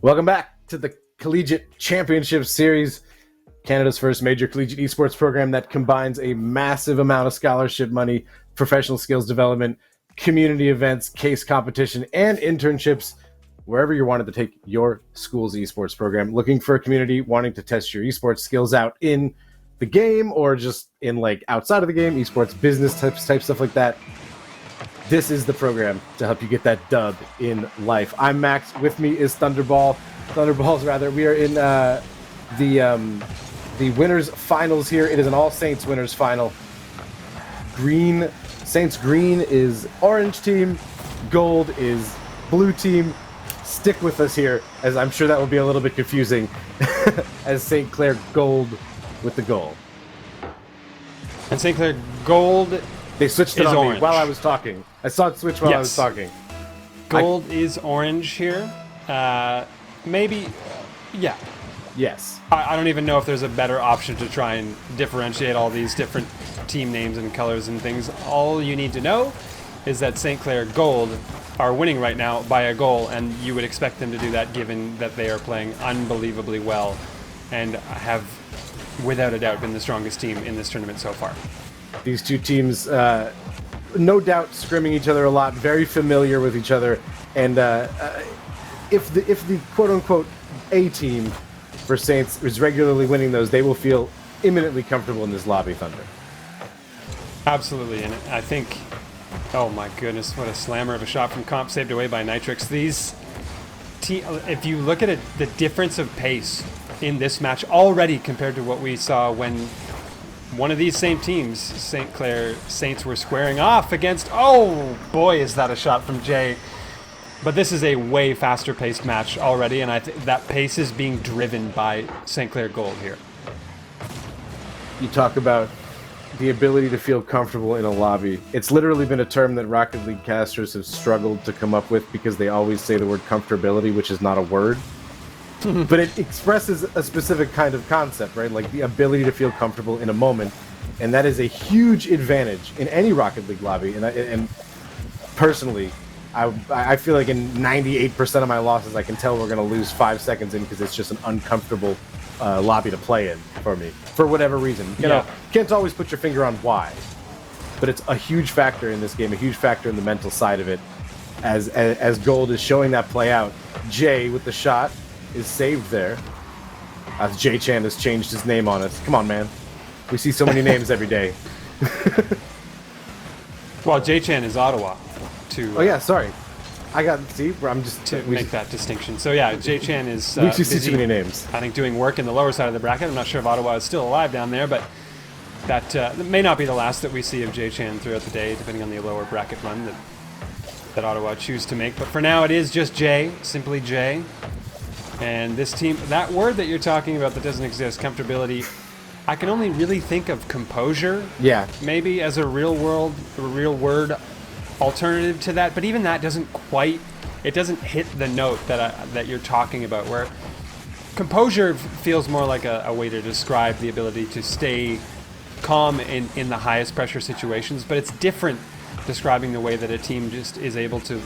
Welcome back to the Collegiate Champions Series, Canada's first major collegiate esports program that combines a massive amount of scholarship money, professional skills development, community events, case competition, and internships wherever you wanted to take your school's esports program. Looking for a community wanting to test your esports skills out in the game or just in like outside of the game, esports business type stuff like that. This is the program to help you get that dub in life. I'm Max. With me is Thunderballs. We are in the winners finals here. It is an All Saints winners final. Saints green is orange team. Gold is blue team. Stick with us here, as I'm sure that will be a little bit confusing, as St. Clair gold with the goal. And St. Clair gold. They switched it on orange. me while I was talking. I saw it switch while I was talking. Gold is orange here. Maybe, yeah. Yes. I don't even know if there's a better option to try and differentiate all these different team names and colors and things. All you need to know is that St. Clair Gold are winning right now by a goal, and you would expect them to do that given that they are playing unbelievably well and have, without a doubt, been the strongest team in this tournament so far. These two teams, no doubt, scrimming each other a lot, very familiar with each other, and if the quote-unquote A team for Saints is regularly winning those, they will feel imminently comfortable in this lobby, Thunder. Absolutely, and I think, oh my goodness, what a slammer of a shot from Comp, saved away by Nitrix. If you look at the difference of pace in this match already compared to what we saw when one of these same teams, St. Clair Saints, were squaring off against, oh boy, is that a shot from Jay. But this is a way faster paced match already, and I think that pace is being driven by St. Clair Gold here. You talk about the ability to feel comfortable in a lobby. It's literally been a term that Rocket League casters have struggled to come up with because they always say the word comfortability, which is not a word. But it expresses a specific kind of concept, right? Like the ability to feel comfortable in a moment. And that is a huge advantage in any Rocket League lobby. And personally, I feel like in 98% of my losses, I can tell we're going to lose 5 seconds in because it's just an uncomfortable lobby to play in for me, for whatever reason. You know, can't always put your finger on why. But it's a huge factor in this game, a huge factor in the mental side of it. As Gold is showing that play out, Jay with the shot is saved there. As J-Chan has changed his name on us. Come on, man. We see so many names every day. Well, J-Chan is Ottawa. Oh yeah, sorry. I'm just to make that distinction. So yeah, J-Chan is we see busy, too many names. I think, doing work in the lower side of the bracket. I'm not sure if Ottawa is still alive down there, but that may not be the last that we see of J-Chan throughout the day, depending on the lower bracket run that Ottawa choose to make. But for now, it is just J, simply J. And this team, that word that you're talking about that doesn't exist, comfortability, I can only really think of composure. Yeah. Maybe as a real word alternative to that, but even that doesn't hit the note that you're talking about, where composure feels more like a way to describe the ability to stay calm in the highest pressure situations, but it's different describing the way that a team just is able to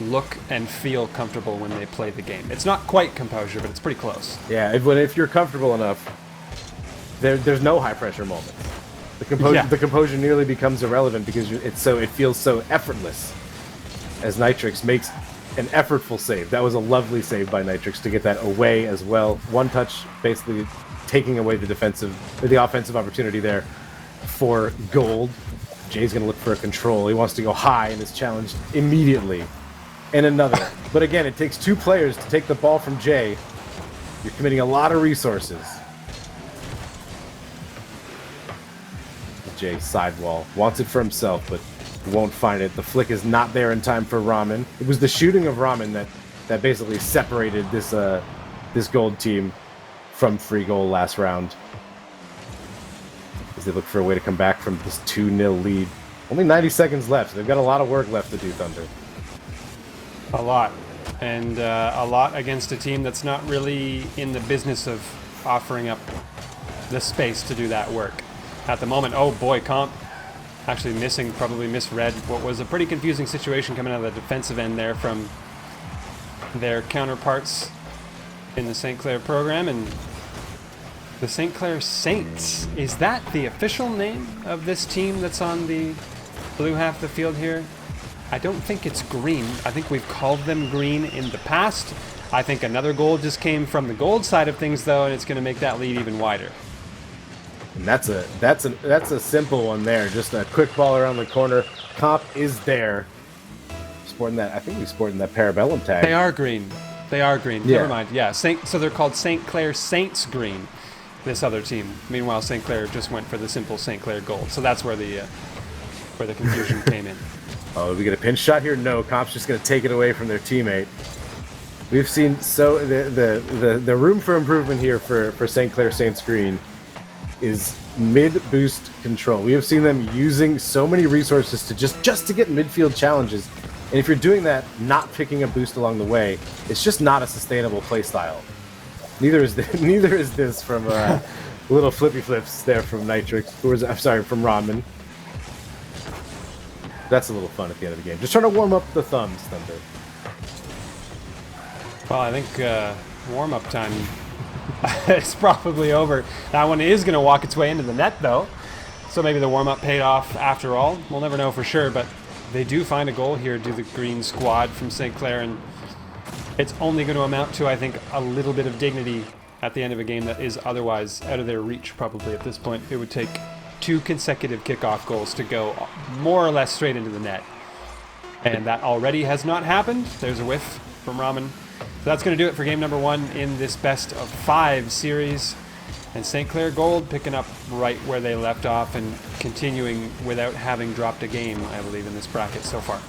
look and feel comfortable when they play the game. It's not quite composure, but it's pretty close. Yeah, if you're comfortable enough, there's no high pressure moments. The composure nearly becomes irrelevant because it feels so effortless. As Nitrix makes an effortful save. That was a lovely save by Nitrix to get that away as well. One touch, basically taking away the offensive opportunity there for Gold. Jay's going to look for a control. He wants to go high and is challenged immediately. And another. But again, it takes two players to take the ball from Jay. You're committing a lot of resources. Jay sidewall. Wants it for himself, but won't find it. The flick is not there in time for Ramen. It was the shooting of Ramen that basically separated this Gold team from free goal last round. As they look for a way to come back from this 2-0 lead. Only 90 seconds left, so they've got a lot of work left to do, Thunder. A lot. And a lot against a team that's not really in the business of offering up the space to do that work at the moment. Oh boy, Comp actually probably misread what was a pretty confusing situation coming out of the defensive end there from their counterparts. in the St. Clair program, and the St. Clair Saints. Is that the official name of this team that's on the blue half of the field here? I don't think it's green. I think we've called them green in the past. I think another goal just came from the gold side of things, though, and it's going to make that lead even wider. And that's a simple one there. Just a quick ball around the corner. Comp is there. Sporting that, I think he's sporting that Parabellum tag. They are green. They are green. Yeah. Never mind. Yeah. So they're called St. Clair Saints green. This other team. Meanwhile, St. Clair just went for the simple St. Clair gold. So that's where the confusion came in. Oh, did we get a pinch shot here? No, Comp's just going to take it away from their teammate. We've seen the room for improvement here for St. Clair Saints Green is mid-boost control. We have seen them using so many resources to just to get midfield challenges. And if you're doing that, not picking a boost along the way, it's just not a sustainable play style. Neither is this from little flippy flips there from Nitrix. I'm sorry, from Ronman. That's a little fun at the end of the game. Just trying to warm up the thumbs, Thunder. Well, I think warm-up time is probably over. That one is going to walk its way into the net, though. So maybe the warm-up paid off after all. We'll never know for sure, but they do find a goal here to the green squad from St. Clair, and it's only going to amount to, I think, a little bit of dignity at the end of a game that is otherwise out of their reach probably at this point. It would take 2 consecutive kickoff goals to go more or less straight into the net. And that already has not happened. There's a whiff from Ramen. So that's going to do it for game number 1 in this best of 5 series. And St. Clair Gold picking up right where they left off and continuing without having dropped a game, I believe, in this bracket so far.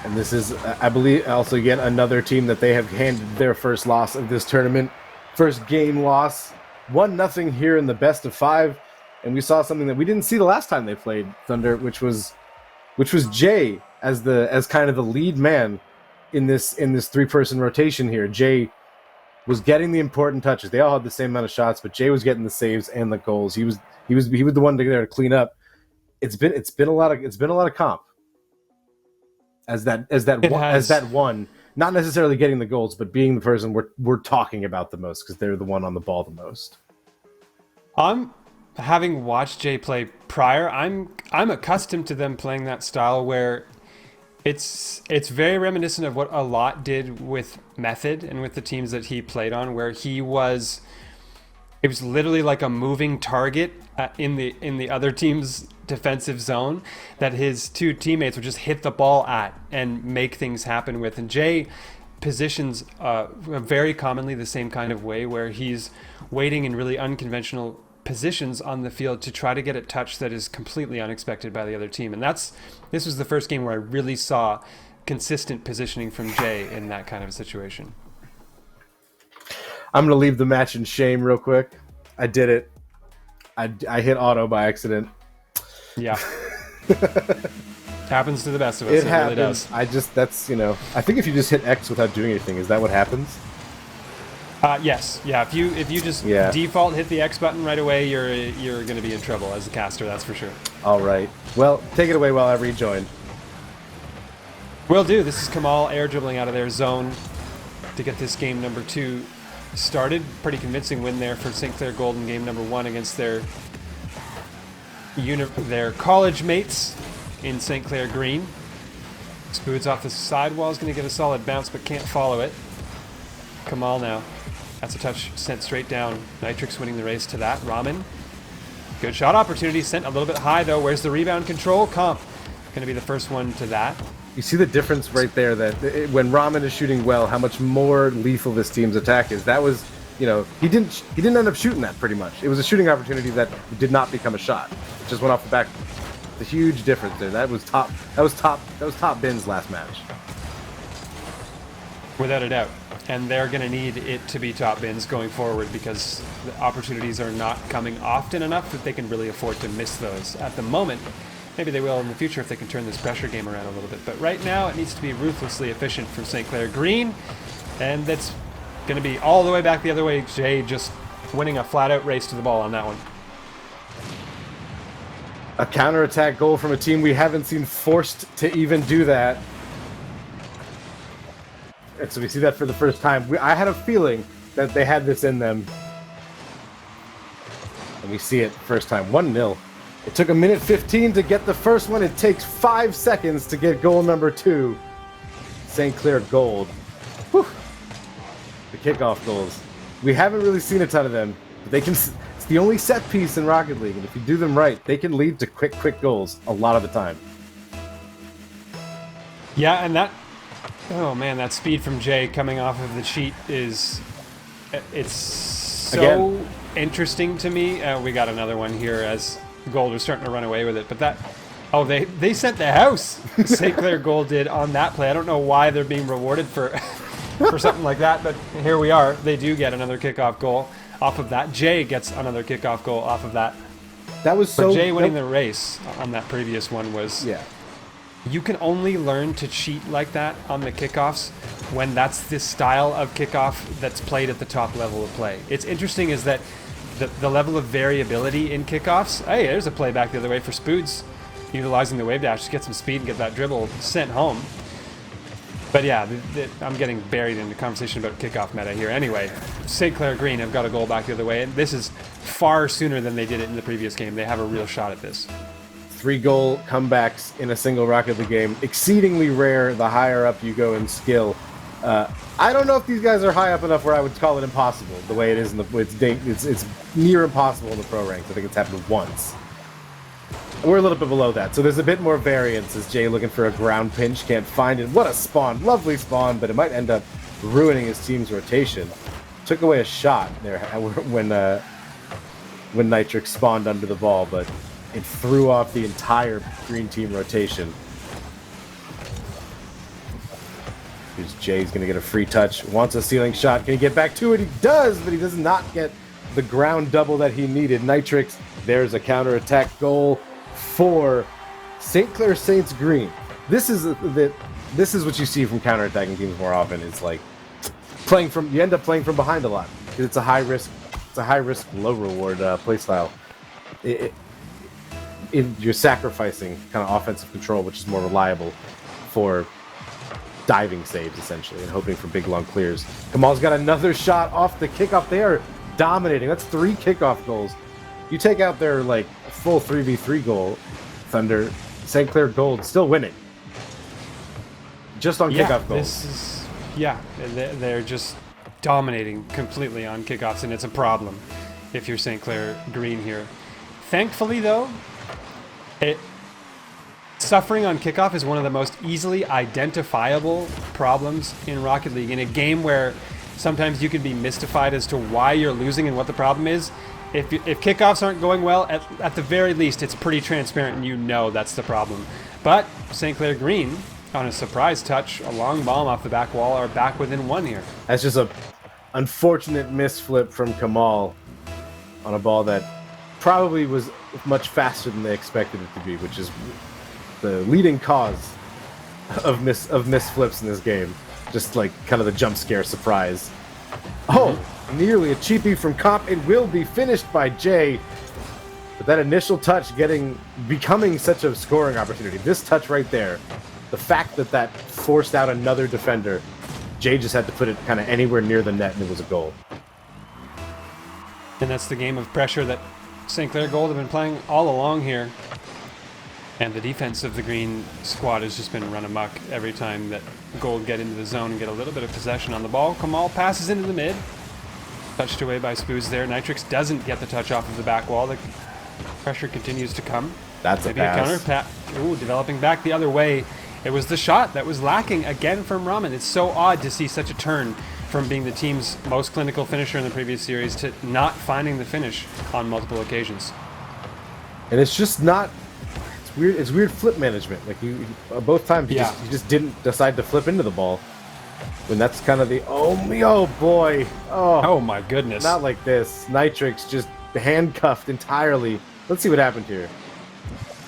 And this is, I believe, also again another team that they have handed their first loss of this tournament. First game loss. 1-0 here in the best of 5. And we saw something that we didn't see the last time they played Thunder, which was Jay as kind of the lead man in this 3-person rotation here. Jay was getting the important touches. They all had the same amount of shots, but Jay was getting the saves and the goals. He was the one there to clean up. It's been a lot of comp as that one, not necessarily getting the goals, but being the person we're talking about the most because they're the one on the ball the most. Having watched Jay play prior, I'm accustomed to them playing that style where it's very reminiscent of what a lot did with Method and with the teams that he played on, where it was literally like a moving target in the other team's defensive zone that his 2 teammates would just hit the ball at and make things happen with. And Jay positions very commonly the same kind of way, where he's waiting in really unconventional positions on the field to try to get a touch that is completely unexpected by the other team. And this was the first game where I really saw consistent positioning from Jay in that kind of a situation. I'm going to leave the match in shame real quick. I did it. I hit auto by accident. Yeah. Happens to the best of us. It happens. Really does. I think if you just hit X without doing anything, is that what happens? Yes. Yeah. If you just default hit the X button right away, you're going to be in trouble as a caster. That's for sure. All right. Well, take it away while I rejoin. Will do. This is Kamal air dribbling out of their zone to get this game number 2 started. Pretty convincing win there for St. Clair Gold in game number 1 against their college mates in St. Clair Green. Spoods off the sidewall, is going to get a solid bounce, but can't follow it. Kamal now. That's a touch sent straight down. Nitrix winning the race to that. Ramen. Good shot opportunity. Sent a little bit high, though. Where's the rebound control? Comp going to be the first one to that. You see the difference right there that when Ramen is shooting well, how much more lethal this team's attack is. That was, he didn't end up shooting that pretty much. It was a shooting opportunity that did not become a shot. It just went off the back. The huge difference there. That was top Ben's last match. Without a doubt. And they're going to need it to be top bins going forward because the opportunities are not coming often enough that they can really afford to miss those at the moment. Maybe they will in the future if they can turn this pressure game around a little bit. But right now, it needs to be ruthlessly efficient from St. Clair Green. And that's going to be all the way back the other way. Jay just winning a flat-out race to the ball on that one. A counterattack goal from a team we haven't seen forced to even do that. And so we see that for the first time. I had a feeling that they had this in them. And we see it first time. 1-0. It took 1:15 to get the first one. It takes 5 seconds to get goal number 2. St. Clair Gold. Whew. The kickoff goals. We haven't really seen a ton of them, but they can. It's the only set piece in Rocket League, and if you do them right, they can lead to quick goals a lot of the time. Yeah, and that. Oh man, that speed from Jay coming off of the cheat is. It's so Again. interesting to me. We got another one here as Gold was starting to run away with it, but that. Oh, they sent the house. St. Clair Gold did on that play. I don't know why they're being rewarded for for something like that, but here we are. They do get another kickoff goal off of that. Jay gets another kickoff goal off of that. That was so. But Jay winning the race on that previous one was. Yeah. You can only learn to cheat like that on the kickoffs when that's the style of kickoff that's played at the top level of play. It's interesting is that the level of variability in kickoffs. Hey, there's a play back the other way for Spoods, utilizing the wave dash to get some speed and get that dribble sent home. But yeah, I'm getting buried in the conversation about kickoff meta here. Anyway, St. Clair Green have got a goal back the other way, and this is far sooner than they did it in the previous game. They have a real shot at this. 3-goal comebacks in a single Rocket League game. Exceedingly rare the higher up you go in skill. I don't know if these guys are high up enough where I would call it impossible. The way it is in it's near impossible in the pro ranks. I think it's happened once. We're a little bit below that, so there's a bit more variance as Jay looking for a ground pinch, can't find it. What a spawn, lovely spawn, but it might end up ruining his team's rotation. Took away a shot there when Nitrix spawned under the ball, but it threw off the entire green team rotation. Here's Jay's going to get a free touch. Wants a ceiling shot. Can he get back to it? He does, but he does not get the ground double that he needed. Nitrix, there's a counterattack goal for St. Clair Saints Green. This is what you see from counterattacking teams more often. It's like you end up playing from behind a lot because it's a high risk, low reward play style. You're sacrificing kind of offensive control, which is more reliable for diving saves essentially and hoping for big long clears. Kamal's got another shot off the kickoff. They are dominating. That's 3 kickoff goals. You take out their like full 3v3 goal, Thunder, St. Clair Gold still winning. Just on kickoff goals. They're just dominating completely on kickoffs, and it's a problem if you're St. Clair Green here. Thankfully, though, suffering on kickoff is one of the most easily identifiable problems in Rocket League. In a game where sometimes you can be mystified as to why you're losing and what the problem is, if kickoffs aren't going well, at the very least, it's pretty transparent and you know that's the problem. But St. Clair Green, on a surprise touch, a long bomb off the back wall, are back within 1 here. That's just a unfortunate misflip from Kamal on a ball that probably was much faster than they expected it to be, which is the leading cause of misflips in this game. Just like kind of the jump scare surprise. Oh, nearly a cheapie from Comp. It will be finished by Jay. But that initial touch becoming such a scoring opportunity. This touch right there, the fact that forced out another defender, Jay just had to put it kind of anywhere near the net and it was a goal. And that's the game of pressure that St. Clair Gold have been playing all along here. And the defense of the green squad has just been run amok every time that Gold get into the zone and get a little bit of possession on the ball. Kamal passes into the mid. Touched away by Spoos there. Nitrix doesn't get the touch off of the back wall. The pressure continues to come. That's maybe a pass. Ooh, developing back the other way. It was the shot that was lacking again from Ramen. It's so odd to see such a turn from being the team's most clinical finisher in the previous series to not finding the finish on multiple occasions. And it's just not... It's weird flip management. Like both times you just didn't decide to flip into the ball. When that's kind of the oh boy. Oh my goodness. Not like this. Nitrix just handcuffed entirely. Let's see what happened here.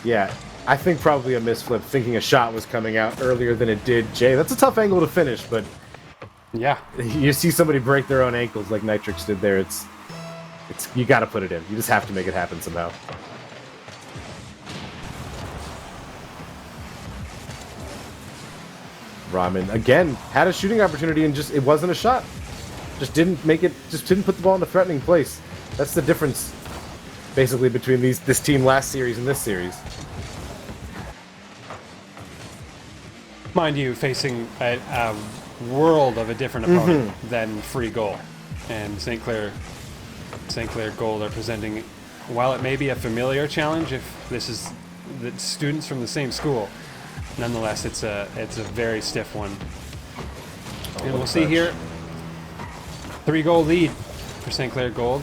Yeah, I think probably a misflip, thinking a shot was coming out earlier than it did. Jay, that's a tough angle to finish, but yeah, you see somebody break their own ankles like Nitrix did there. It's you got to put it in. You just have to make it happen somehow. Ramen again had a shooting opportunity and just it wasn't a shot. Just didn't make it. Just didn't put the ball in a threatening place. That's the difference, basically, between this team last series and this series. Mind you, facing a world of a different opponent than Free Goal, and St. Clair Gold are presenting. While it may be a familiar challenge, if this is the students from the same school, nonetheless, it's a very stiff one. And we'll see here. 3-goal lead for St. Clair Gold.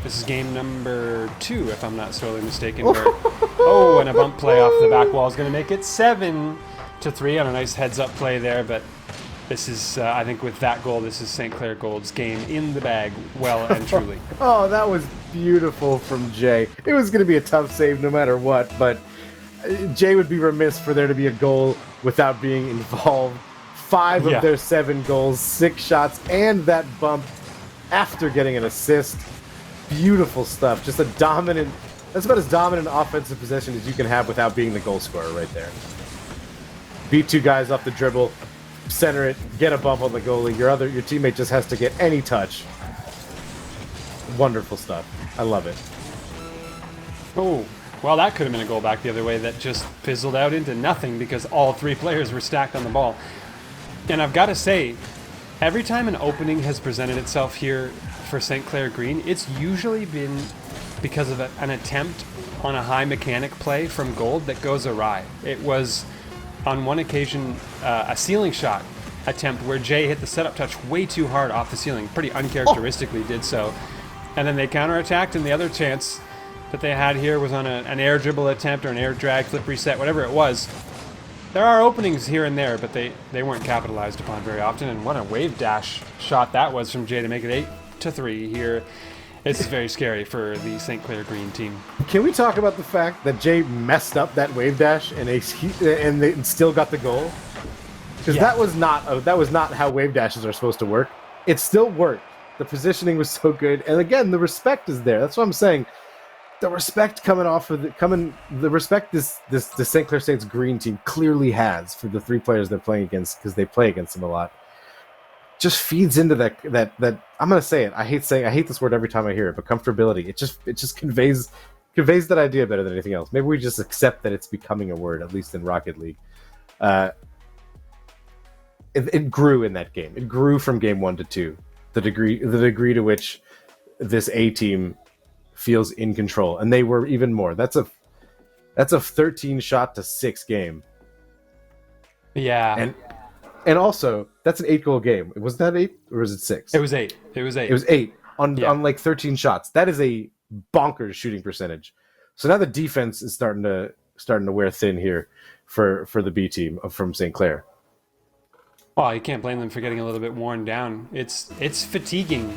This is game number 2, if I'm not sorely mistaken. Where, oh, and a bump play off the back wall is going to make it 7-3 on a nice heads-up play there. But this is, I think, with that goal, this is St. Clair Gold's game in the bag, well and truly. Oh, that was beautiful from Jay. It was going to be a tough save no matter what, but Jay would be remiss for there to be a goal without being involved. 5 of their 7 goals, 6 shots, and that bump after getting an assist. Beautiful stuff. Just a dominant. That's about as dominant offensive possession as you can have without being the goal scorer right there. Beat 2 guys off the dribble, center it, get a bump on the goalie. Your teammate just has to get any touch. Wonderful stuff. I love it. Oh, well, that could have been a goal back the other way that just fizzled out into nothing because all 3 players were stacked on the ball. And I've got to say, every time an opening has presented itself here for St. Clair Green, it's usually been because of an attempt on a high mechanic play from Gold that goes awry. It was, on one occasion, a ceiling shot attempt where Jay hit the setup touch way too hard off the ceiling, pretty uncharacteristically did so. And then they counterattacked, and the other chance that they had here was on an air dribble attempt or an air drag, flip reset, whatever it was. There are openings here and there, but they weren't capitalized upon very often. And what a wave dash shot that was from Jay to make it 8-3 here. This is very scary for the St. Clair Green team. Can we talk about the fact that Jay messed up that wave dash and they still got the goal? Because that was not how wave dashes are supposed to work. It still worked. The positioning was so good, and again, the respect is there. That's what I'm saying. The respect the respect this St. Clair State's Green team clearly has for the 3 players they're playing against, because they play against them a lot, just feeds into that I'm gonna say it. I hate this word every time I hear it, but comfortability. It just conveys that idea better than anything else. Maybe we just accept that it's becoming a word, at least in Rocket League. It grew in that game. It grew from game 1 to 2. The degree to which this A team feels in control, and they were even more. That's a 13 shot to 6 game. Yeah, and also that's an 8-goal game. Was that 8 or was it 6? It was 8. It was 8. It was 8 on like 13 shots. That is a bonkers shooting percentage. So now the defense is starting to wear thin here for the B team from St. Clair. Well, you can't blame them for getting a little bit worn down. It's fatiguing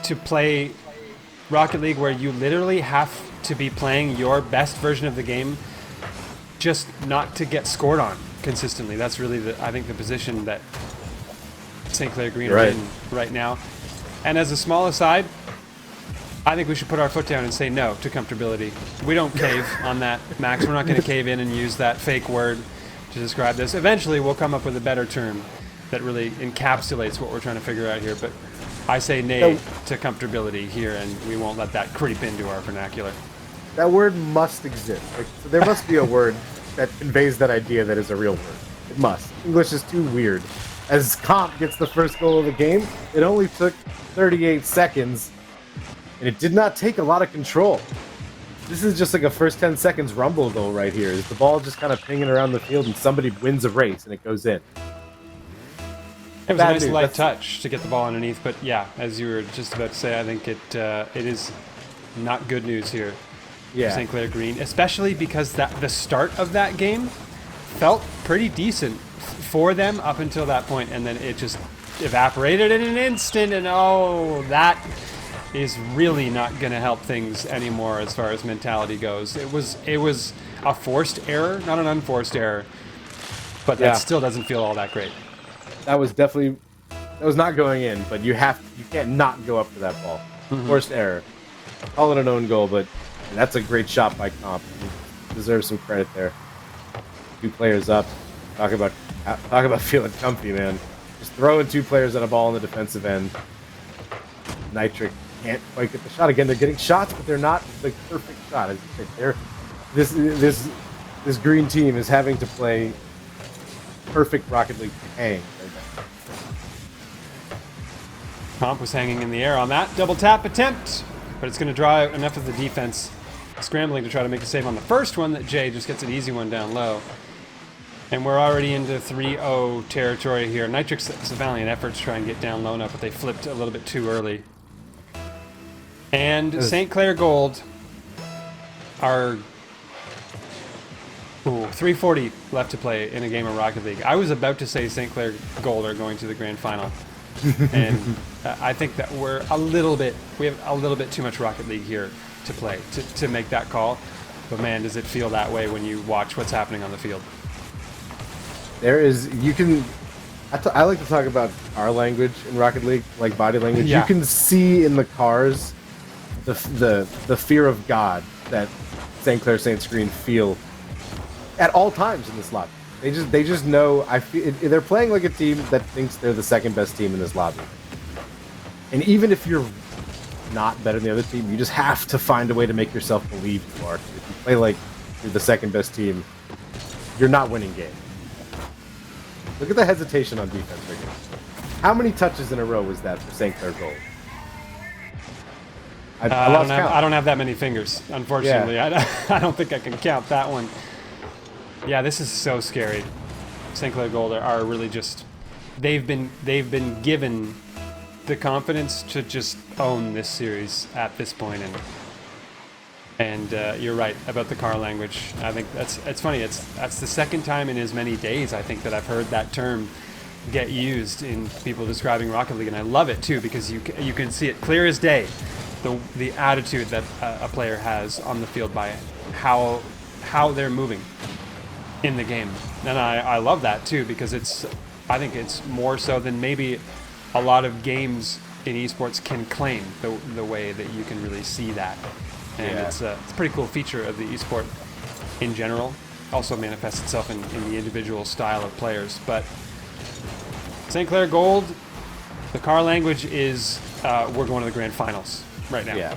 to play Rocket League where you literally have to be playing your best version of the game just not to get scored on consistently. That's really, I think, the position that St. Clair Green are in right now. And as a small aside, I think we should put our foot down and say no to comfortability. We don't cave on that, Max. We're not going to cave in and use that fake word to describe this. Eventually, we'll come up with a better term that really encapsulates what we're trying to figure out here. But I say nay to comfortability here, and we won't let that creep into our vernacular. That word must exist. So there must be a word that conveys that idea that is a real word. It must. English is too weird. As Comp gets the first goal of the game, it only took 38 seconds, and it did not take a lot of control. This is just like a first 10 seconds rumble goal right here. Is the ball just kind of pinging around the field and somebody wins a race and it goes in. It was a nice light touch to get the ball underneath, but yeah, as you were just about to say, I think it is not good news here for St. Clair Green, especially because the start of that game felt pretty decent for them up until that point, and then it just evaporated in an instant, and that is really not going to help things anymore as far as mentality goes. It was a forced error, not an unforced error, but that still doesn't feel all that great. That was not going in, but you can't not go up for that ball. Mm-hmm. Forced error. Call it an own goal, but that's a great shot by Comp. He deserves some credit there. 2 players up. Talk about Talk about feeling comfy, man. Just throwing 2 players at a ball on the defensive end. Nitric can't quite get the shot. Again, they're getting shots, but they're not the perfect shot. As you say, this green team is having to play perfect Rocket League hang. Comp was hanging in the air on that double tap attempt, but it's going to draw out enough of the defense scrambling to try to make a save on the first one that Jay just gets an easy one down low. And we're already into 3-0 territory here. Nitrix, it's a valiant effort to try and get down low enough, but they flipped a little bit too early. And St. Clair Gold are 3:40 left to play in a game of Rocket League. I was about to say St. Clair Gold are going to the grand final. And I think that we have a little bit too much Rocket League here to play to make that call. But man, does it feel that way when you watch what's happening on the field. I like to talk about our language in Rocket League, like body language. Yeah. You can see in the cars the fear of God that St. Clair Saints Green feel at all times in this lobby. They just know. They're playing like a team that thinks they're the second best team in this lobby. And even if you're not better than the other team, you just have to find a way to make yourself believe you are. If you play like you're the second best team, you're not winning games. Look at the hesitation on defense right now. How many touches in a row was that for St. Clair Gold? I lost count. I don't have that many fingers, unfortunately. Yeah. I don't think I can count that one. Yeah, this is so scary. St. Clair Gold are really just... They've been given the confidence to just own this series at this point. And you're right about the car language. I think it's funny. That's the second time in as many days, I think, that I've heard that term get used in people describing Rocket League, and I love it too because you can see it clear as day, the attitude that a player has on the field by how they're moving in the game, and I love that too because I think it's more so than maybe a lot of games in esports can claim the way that you can really see that. And it's a pretty cool feature of the esport in general. Also manifests itself in the individual style of players. But St. Clair Gold, the car language is we're going to the grand finals right now. Yeah.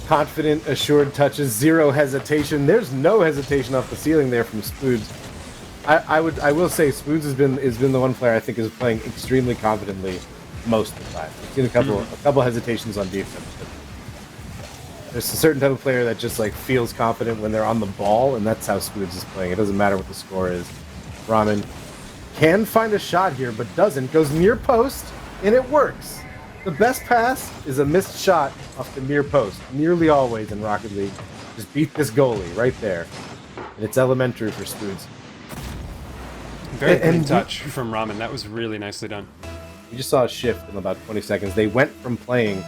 Confident, assured touches, zero hesitation. There's no hesitation off the ceiling there from Spoods. I will say Spoods has been the one player I think is playing extremely confidently most of the time. I've seen a couple hesitations on defense. But there's a certain type of player that just like feels confident when they're on the ball, and that's how Spoods is playing. It doesn't matter what the score is. Ramen can find a shot here, but doesn't. Goes near post, and it works. The best pass is a missed shot off the near post, nearly always in Rocket League. Just beat this goalie right there. And it's elementary for Spoods. Very clean touch from Ramen. That was really nicely done. You just saw a shift in about 20 seconds. They went from playing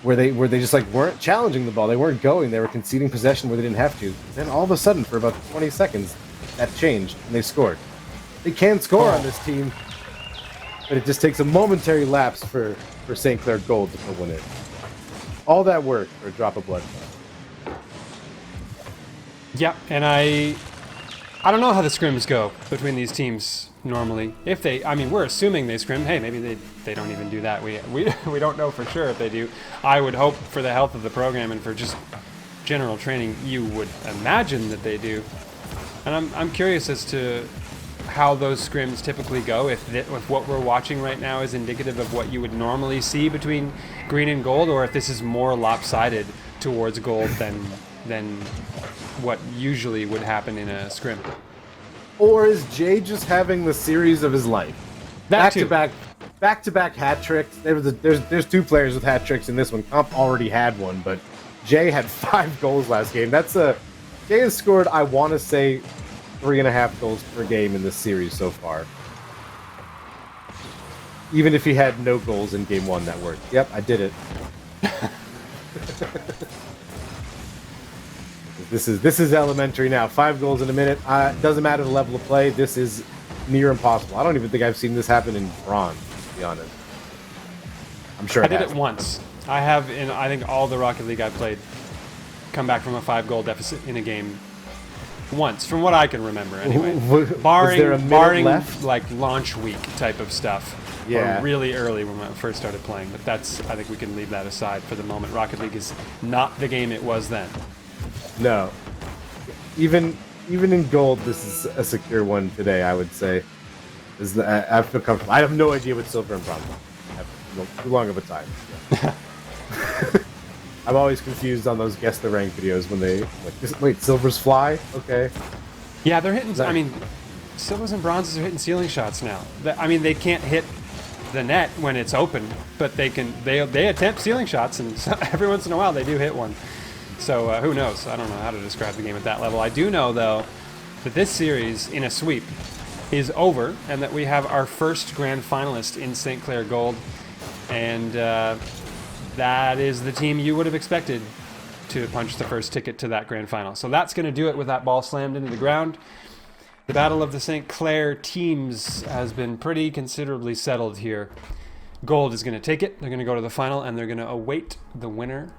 where they just like weren't challenging the ball. They weren't going. They were conceding possession where they didn't have to. Then all of a sudden, for about 20 seconds, that changed, and they scored. They can score on this team, but it just takes a momentary lapse for St. Clair Gold to win it. All that work for a drop of blood. Yeah, and I don't know how the scrims go between these teams normally. If they, I mean, we're assuming they scrim. Hey, maybe they don't even do that. We don't know for sure if they do. I would hope for the health of the program and for just general training, you would imagine that they do. And I'm curious as to how those scrims typically go. If what we're watching right now is indicative of what you would normally see between green and gold, or if this is more lopsided towards gold than what usually would happen in a scrim. Or is Jay just having the series of his life? Back to back hat tricks. There's 2 players with hat tricks in this one. Comp already had one, but Jay had 5 goals last game. Jay has scored, I want to say, 3.5 goals per game in this series so far. Even if he had no goals in game 1, that worked. Yep, I did it. This is elementary now. 5 goals in a minute. Doesn't matter the level of play. This is near impossible. I don't even think I've seen this happen in bronze, to be honest. I'm sure I did it once. I have in I think all the Rocket League I've played come back from a 5-goal deficit in a game Once, from what I can remember, anyway. Was there a minute barring left? like launch week type of stuff. Yeah. Or really early when I first started playing. But that's, I think we can leave that aside for the moment. Rocket League is not the game it was then. No. Even in gold, this is a secure one today, I would say. I feel comfortable. I have no idea what silver and bronze are. I have too long of a time. I'm always confused on those guess the rank videos when they wait, silvers fly? Okay. Yeah, they're hitting. I mean, silvers and bronzes are hitting ceiling shots now. I mean, they can't hit the net when it's open, but they can. They attempt ceiling shots, and every once in a while they do hit one. So who knows? I don't know how to describe the game at that level. I do know though that this series in a sweep is over, and that we have our first grand finalist in St. Clair Gold, and that is the team you would have expected to punch the first ticket to that grand final. So that's going to do it with that ball slammed into the ground. The battle of the St. Clair teams has been pretty considerably settled here. Gold is going to take it. They're going to go to the final, and they're going to await the winner